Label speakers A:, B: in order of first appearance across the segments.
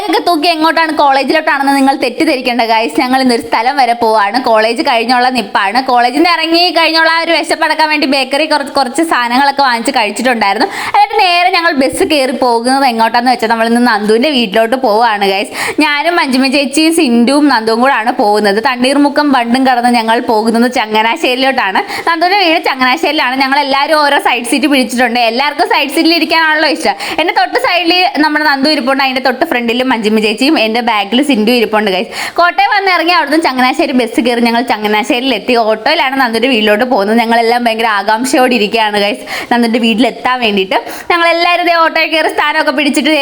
A: ബാഗൊക്കെ തൂക്കി എങ്ങോട്ടാണ് കോളേജിലോട്ടാണെന്ന് നിങ്ങൾ തെറ്റിദ്ധരിക്കേണ്ട ഗൈസ്. ഞങ്ങൾ ഇന്നൊരു സ്ഥലം വരെ പോവാണ്. കോളേജ് കഴിഞ്ഞുള്ള നിപ്പാണ്. കോളേജിൽ നിന്ന് ഇറങ്ങി കഴിഞ്ഞുള്ള ഒരു വിശപ്പടക്കാൻ വേണ്ടി ബേക്കറി കുറച്ച് സാധനങ്ങളൊക്കെ വാങ്ങിച്ച് കഴിച്ചിട്ടുണ്ടായിരുന്നു. എന്നിട്ട് നേരെ ഞങ്ങൾ ബസ് കയറി പോകുന്നത് എങ്ങോട്ടാന്ന് വെച്ചാൽ നമ്മൾ ഇന്ന് നന്ദുവിൻ്റെ വീട്ടിലോട്ട് പോവുകയാണ് ഗൈസ്. ഞാനും മഞ്ജുമ ചേച്ചിയും സിൻഡുവും നന്ദുവും കൂടാണ് പോകുന്നത്. തണ്ണീർമുക്കം ബണ്ടും കടന്ന് ഞങ്ങൾ പോകുന്നത് ചങ്ങനാശ്ശേരിയിലോട്ടാണ്. നന്ദുവിൻ്റെ വീട് ചങ്ങനാശ്ശേരിയിലാണ്. ഞങ്ങൾ എല്ലാവരും ഓരോ സൈഡ് സീറ്റ് പിടിച്ചിട്ടുണ്ട്. എല്ലാവർക്കും സൈഡ് സീറ്റിൽ ഇരിക്കാനാണല്ലോ ഇഷ്ടം. എൻ്റെ തൊട്ട് സൈഡിൽ നമ്മുടെ നന്ദു ഇരിപ്പുണ്ട്, അതിൻ്റെ തൊട്ട് ഫ്രണ്ടിലും മഞ്ജുമ ചേച്ചിയും എൻ്റെ ബാക്കിൽ സിൻഡു ഇരിപ്പുണ്ട് ഗൈസ്. കോട്ടയം വന്ന് ഇറങ്ങി അവിടുന്ന് ചങ്ങനാശ്ശേരി ബസ് കയറി ഞങ്ങൾ ചങ്ങനാശ്ശേരിയിലെത്തി. ഓട്ടോയിലാണ് നന്ദുവിൻ്റെ വീട്ടിലോട്ട് പോകുന്നത്. ഞങ്ങളെല്ലാം ഭയങ്കര ആകാംക്ഷയോടെ ഇരിക്കുകയാണ് ഗൈസ് നന്ദുവിൻ്റെ വീട്ടിലെത്താൻ വേണ്ടിയിട്ട്. ഞങ്ങളെല്ലാവരും ഇതേ ഓട്ടോയിൽ കയറി സ്ഥാനമൊക്കെ പിടിച്ചിട്ട്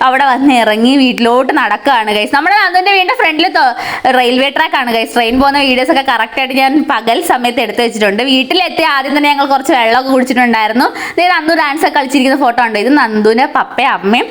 A: അവിടെ വന്ന് ഇറങ്ങി വീട്ടിലോട്ട് നടക്കുകയാണ് ഗൈസ്. നമ്മുടെ നന്ദുവിൻ്റെ വീടിൻ്റെ ഫ്രണ്ടിൽ റെയിൽവേ ട്രാക്കാണ് ഗൈസ്. ട്രെയിൻ പോകുന്ന വീഡിയോസ് ഒക്കെ കറക്റ്റായിട്ട് ഞാൻ പകൽ സമയത്ത് എടുത്ത് വെച്ചിട്ടുണ്ട്. വീട്ടിലെത്തി ആദ്യം തന്നെ ഞങ്ങൾ കുറച്ച് വെള്ളമൊക്കെ കുടിച്ചിട്ടുണ്ടായിരുന്നു. ഇത് നന്ദു ഡാൻസ് ഒക്കെ കളിച്ചിരിക്കുന്ന ഫോട്ടോ ഉണ്ട്. ഇത് നന്ദുവിൻ്റെ പപ്പയും അമ്മയും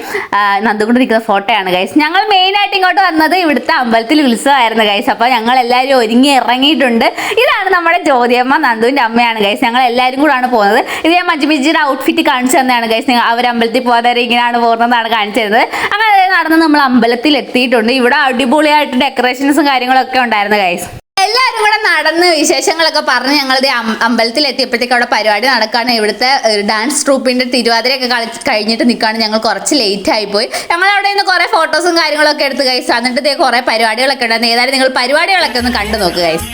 A: നന്ദു കൂടെ ഇരിക്കുന്ന ഫോട്ടോയാണ് ഗൈസ്. ഞങ്ങൾ മെയിനായിട്ട് ഇങ്ങോട്ട് വന്നത് ഇവിടുത്തെ അമ്പലത്തിൽ ഉത്സവമായിരുന്നു ഗൈസ്. അപ്പോൾ ഞങ്ങൾ എല്ലാവരും ഒരുങ്ങി ഇറങ്ങിയിട്ടുണ്ട്. ഇതാണ് നമ്മുടെ ജ്യോതിയമ്മ, നന്ദുവിൻ്റെ അമ്മയാണ് ഗൈസ്. ഞങ്ങൾ എല്ലാവരും കൂടാണ് പോകുന്നത്. ഇത് ഞാൻ മഞ്ജുമിജിയുടെ ഔട്ട്ഫിറ്റ് കാണിച്ചു തന്നെയാണ് ഗൈസ്. അവർ അമ്പലത്തിൽ പോകാതെ ഇങ്ങനെയാണ് പോകുന്നതാണ് കാണിച്ചു തരുന്നത്. അങ്ങനെ നടന്ന് നമ്മൾ അമ്പലത്തിൽ എത്തിയിട്ടുണ്ട്. ഇവിടെ അടിപൊളിയായിട്ട് ഡെക്കറേഷൻസും കാര്യങ്ങളൊക്കെ ഉണ്ടായിരുന്നു ഗൈസ്. എല്ലാവരും കൂടെ നടന്ന് വിശേഷങ്ങളൊക്കെ പറഞ്ഞ് ഞങ്ങളിത് അമ്പലത്തിൽ എത്തിയപ്പോഴത്തേക്ക് അവിടെ പരിപാടി നടക്കുകയാണ്. ഇവിടുത്തെ ഡാൻസ് ട്രൂപ്പിൻ്റെ തിരുവാതിരയൊക്കെ കഴിഞ്ഞിട്ട് നിൽക്കുകയാണ്. ഞങ്ങൾ കുറച്ച് ലേറ്റ് ആയിപ്പോയി. ഞങ്ങൾ അവിടെ നിന്ന് കുറേ ഫോട്ടോസും കാര്യങ്ങളൊക്കെ എടുത്ത് ഗൈസ്. എന്നിട്ട് കുറേ പരിപാടികളൊക്കെ ഉണ്ടായിരുന്നു. ഏതായാലും നിങ്ങൾ പരിപാടികളൊക്കെ ഒന്ന് കണ്ടു നോക്കുക ഗൈസ്.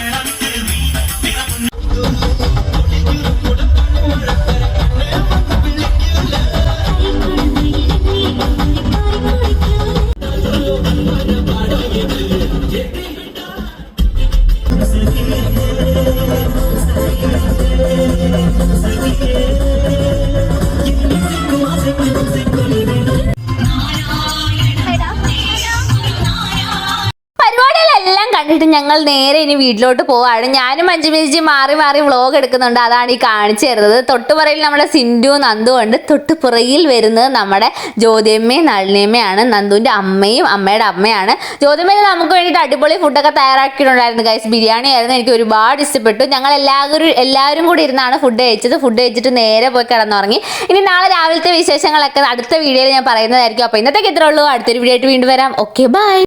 A: കണ്ടിട്ട് ഞങ്ങൾ നേരെ ഇനി വീട്ടിലോട്ട് പോവാണ്. ഞാനും മഞ്ജുമേച്ചി മാറി മാറി വ്ളോഗ് എടുക്കുന്നുണ്ട്. അതാണ് ഈ കാണിച്ചു തരുന്നത്. തൊട്ടുപുറയിൽ നമ്മുടെ സിൻഡു നന്ദു ഉണ്ട്. തൊട്ടുപുറയിൽ വരുന്നത് നമ്മുടെ ജ്യോതിയമ്മയും നളിനിയമ്മയാണ്. നന്ദുവിൻ്റെ അമ്മയും അമ്മയുടെ അമ്മയാണ്. ജ്യോതിയമ്മ നമുക്ക് വേണ്ടിയിട്ട് അടിപൊളി ഫുഡൊക്കെ തയ്യാറാക്കിയിട്ടുണ്ടായിരുന്നു ഗൈസ്. ബിരിയാണി ആയിരുന്നു. എനിക്ക് ഒരുപാട് ഇഷ്ടപ്പെട്ടു. ഞങ്ങൾ എല്ലാവരും കൂടി ഇരുന്നാണ് ഫുഡ് കഴിച്ചത്. ഫുഡ് കഴിച്ചിട്ട് നേരെ പോയി കിടന്നുറങ്ങി. ഇനി നാളെ രാവിലത്തെ വിശേഷങ്ങളൊക്കെ അടുത്ത വീഡിയോയിൽ ഞാൻ പറയുന്നതായിരിക്കും. അപ്പോൾ ഇന്നത്തേക്ക് ഇത്രേ ഉള്ളൂ. അടുത്തൊരു വീഡിയോ ആയിട്ട് വീണ്ടും വരാം. Okay, by.